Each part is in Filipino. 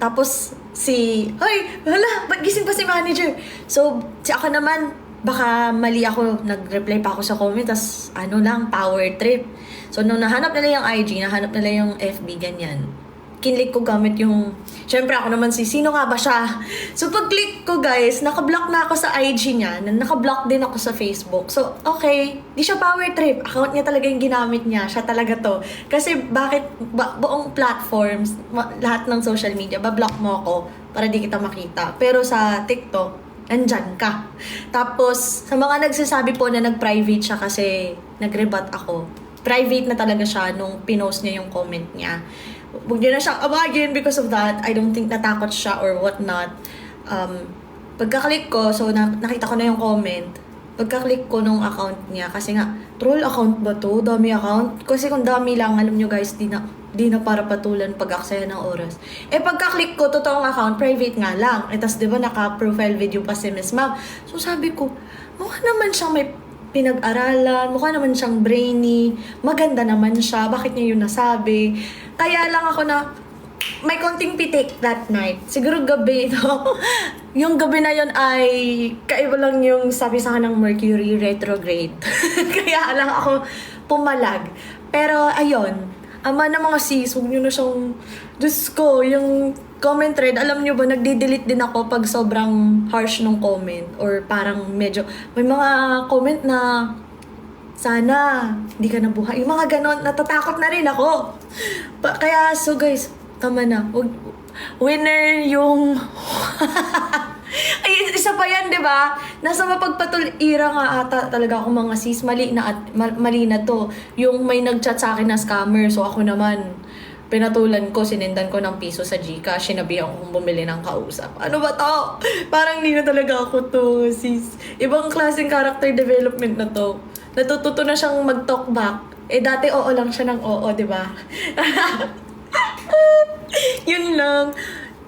Tapos hoy, hala, ba't gising pa si manager? So, si ako naman, baka mali ako, nag-reply pa ako sa comment, tas power trip. So, nung nahanap nila yung IG, nahanap nila yung FB, ganyan. Kinlik ko gamit yung, syempre ako naman sino nga ba siya? So, pag-click ko guys, nakablock na ako sa IG niya, nakablock din ako sa Facebook. So, okay, di siya power trip. Account niya talaga yung ginamit niya, siya talaga to. Kasi bakit buong platforms, lahat ng social media, ba-block mo ako para di kita makita. Pero sa TikTok, nandyan ka. Tapos, sa mga nagsasabi po na nag-private siya kasi nag-rebut ako, private na talaga siya nung pinost niya yung comment niya. Huwag niyo na siyang abagin because of that. I don't think natakot siya or whatnot. Pagka-click ko, so nakita ko na yung comment. Pagka-click ko nung account niya, kasi nga, troll account ba to? Dami account? Kasi kung dami lang, alam nyo guys, di na para patulan pag-aksaya ng oras. Pagka-click ko, totoong account, private nga lang. Tas di ba naka-profile video pa si Miss Ma'am. So sabi ko, mukha naman siyang may pinag-aralan, mukha naman siyang brainy, maganda naman siya, bakit niya yun nasabi? Kaya lang ako na may konting pitik that night. Siguro gabi ito. Yung gabi na yun ay kaiba lang yung sabi sa akin ng Mercury retrograde. Kaya lang ako pumalag. Pero ayun, ama ng mga sis, huwag nyo na siyang, Diyos ko, yung comment thread, alam nyo ba, nagde-delete din ako pag sobrang harsh nung comment or parang medyo, may mga comment na sana hindi ka nabuhay. Yung mga ganon, natatakot na rin ako. Kaya, so guys, tama na. Winner yung... Ay, isa pa yan, di ba? Nasa mapagpatul-ira nga ata talaga ako mga sis. Mali na to. Yung may nag-chat sa akin na scammer. So ako naman, pinatulan ko, sinendan ko ng piso sa Gcash, sinabihan ko kung bumili ng kausap. Ano ba to? Parang hindi na talaga ako to, sis. Ibang klaseng character development na to. Natututo na siyang mag-talk back. Dati oo lang siya ng oo, di ba? Yun lang.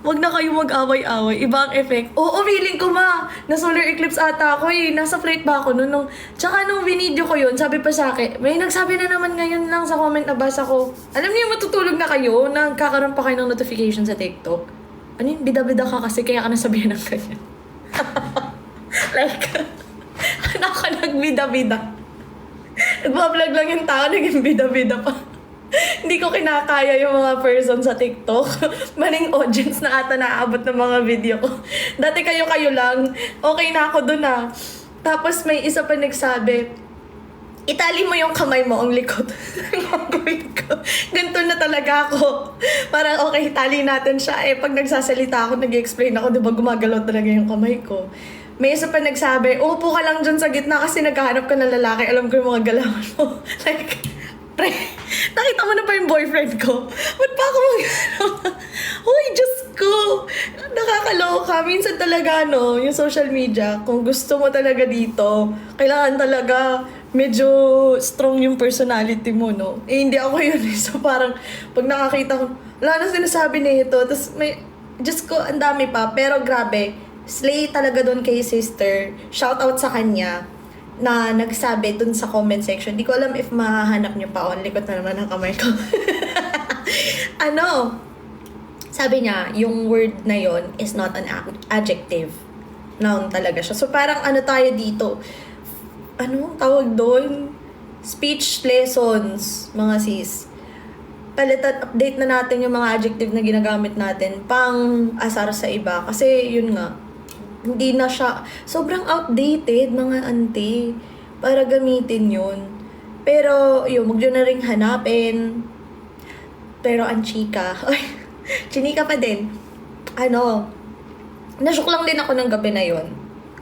Wag na kayo mag-away-away. Iba ang effect. Oo, feeling ko na solar eclipse ata ako eh. Nasa flight ba ako nun? Tsaka nung video ko yun, sabi pa sa akin, may nagsabi na naman ngayon lang sa comment na basa ko. Alam niyo, matutulog na kayo, nagkakaroon pa kayo ng notification sa TikTok. Ano yun? Bida-bida ka kasi kaya ka nasabihan ng ganyan. Like, ano ka nagbida-bida? Nagbablog lang yung tao, naging bida-bida pa. Hindi ko kinakaya yung mga person sa TikTok. Maring audience na ata naaabot ng mga video ko. Dati kayo-kayo lang. Okay na ako dun ah. Tapos may isa pa nagsabi, itali mo yung kamay mo ang likod. Gagawin ko. Ganito na talaga ako. Parang okay, itali natin siya. Pag nagsasalita ako, nag-explain ako, di ba gumagalaw talaga yung kamay ko. May isa pa nagsabi, upo ka lang dyan sa gitna kasi naghahanap ka ng lalaki. Alam ko yung mga galawan mo. Like, pre, nakita mo na pa yung boyfriend ko? Ba't pa ako Uy, Diyos ko! Nakakaloka. Minsan talaga, yung social media, kung gusto mo talaga dito, kailangan talaga medyo strong yung personality mo, no? Hindi ako yun. So, parang, pag nakakita ko, wala na sinasabi nito. Tapos, Diyos ko, ang dami pa. Pero, grabe, slay talaga doon kay sister. Shout out sa kanya na nagsabi dun sa comment section. Di ko alam if mahahanap nyo pa. Ang likot na naman ang kamay ko. Sabi niya, yung word na yon is not an adjective. Noun talaga siya. So parang tayo dito? Tawag doon? Speech lessons, mga sis. Update na natin yung mga adjective na ginagamit natin pang asar sa iba. Kasi yun nga, hindi na siya, sobrang outdated mga auntie para gamitin yun. Pero yun, huwag na ring hanapin. Pero ang chika, chinika pa din. Nashock lang din ako ng gabi na yun.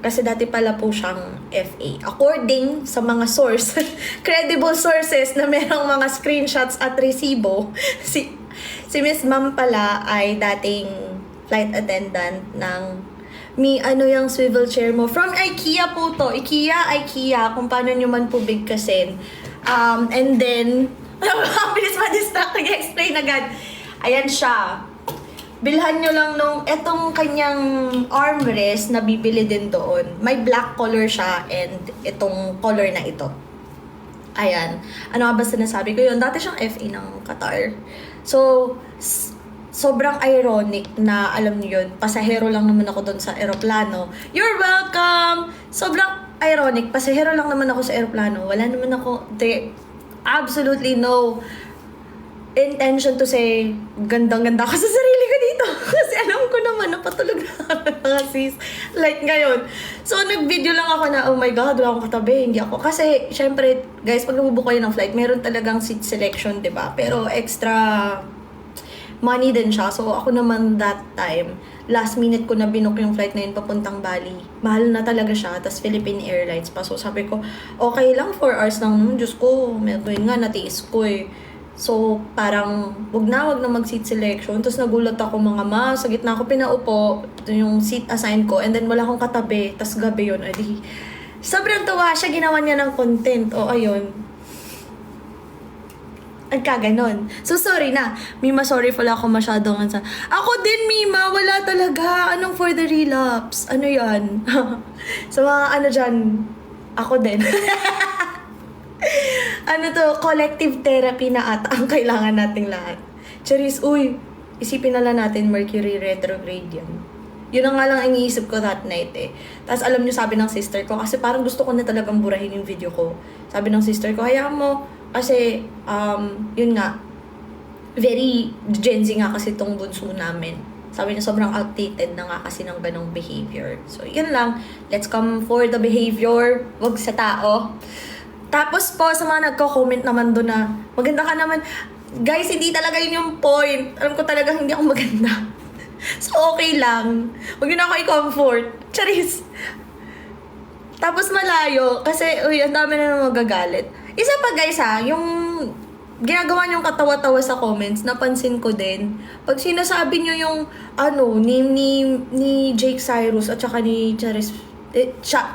Kasi dati pala po siyang FA. According sa mga source, credible sources na merong mga screenshots at resibo, si Miss Ma'am pala ay dating flight attendant ng yung swivel chair mo. From IKEA po to. IKEA, kung paano nyo man po bigkasin. And then, bilis ma-distract, nag-explain agad. Ayan siya. Bilhan nyo lang etong kanyang armrest na bibili din doon. May black color siya and itong color na ito. Ayan. Ano nga ba sinasabi ko yun? Dati siyang FA ng Qatar. So, sobrang ironic na, alam niyo yun, pasahero lang naman ako doon sa eroplano. You're welcome! Sobrang ironic, pasahero lang naman ako sa eroplano. Wala naman ako, absolutely no intention to say, gandang-ganda ako sa sarili ko dito. Kasi alam ko naman, napatulog na ako mga sis. Like ngayon. So, nag-video lang ako na, oh my God, wala akong katabi. Hindi ako. Kasi, syempre, guys, pag nabubook kayo ng flight, meron talagang seat selection, diba? Pero extra money din siya. So, ako naman that time, last minute ko na binook yung flight na yun papuntang Bali. Mahal na talaga siya. Tapos Philippine Airlines pa. So, sabi ko, okay lang, 4 hours lang naman. Diyos ko, yun nga, natiis ko eh. So, parang, wag na mag-seat selection. Tapos nagulat ako, mga sa gitna ako pinaupo, yung seat assigned ko, and then wala akong katabi, tapos gabi yun, edi, sobrang tuwa siya, ginawa niya ng content, o ayun. Ganon. So, sorry na. Mima, sorry pala ako masyadong sa... Ako din, Mima, wala talaga. Anong for the relapse? Ano yan? So, mga ano dyan, ako din. Ano to, collective therapy na ata ang kailangan nating lahat. Charis, uy, isipin na lang natin Mercury retrograde yan. Yun ang nga lang iniisip ko that night eh. Tapos alam niyo, sabi ng sister ko, kasi parang gusto ko na talagang burahin yung video ko. Sabi ng sister ko, hayaan mo, kasi, yun nga, very Gen Z nga kasi itong bunso namin. Sabi niya, sobrang outdated na nga kasi ng ganong behavior. So, yun lang. Let's come for the behavior, wag sa tao. Tapos po, sa mga nagko-comment naman doon na, maganda ka naman. Guys, hindi talaga yun yung point. Alam ko talaga hindi ako maganda. So, okay lang. Huwag yun ako i-comfort. Charis. Tapos malayo, kasi, uy, ang dami na nang magagalit. Isa pa guys ha, yung ginagawa niyong katawa-tawa sa comments, napansin ko din. Pag sinasabi niyo yung, name ni Jake Cyrus at saka ni Charis,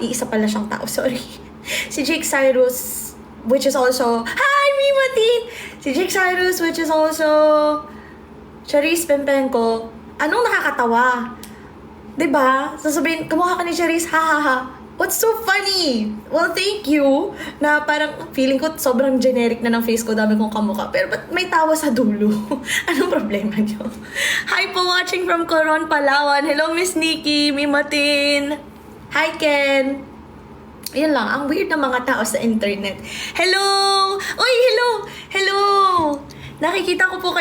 isa pala siyang tao, sorry. Si Jake Cyrus, which is also, hi, Mimatin! Si Jake Cyrus, which is also Charis Pempenko. Anong nakakatawa? Diba? Sasabihin, kamukha ka ni Charis, ha ha ha. What's so funny? Well, thank you. Na parang feeling ko sobrang generic na ng face ko, dami kong kamukha. Pero ba't may tawa sa dulo? Anong problema niyo? Hi po, watching from Coron, Palawan. Hello, Miss Nikki, Mimatin. Hi, Ken. Yan lang, ang weird ng mga tao sa internet. Hello! Uy, hello! Hello! Nakikita ko po kayo.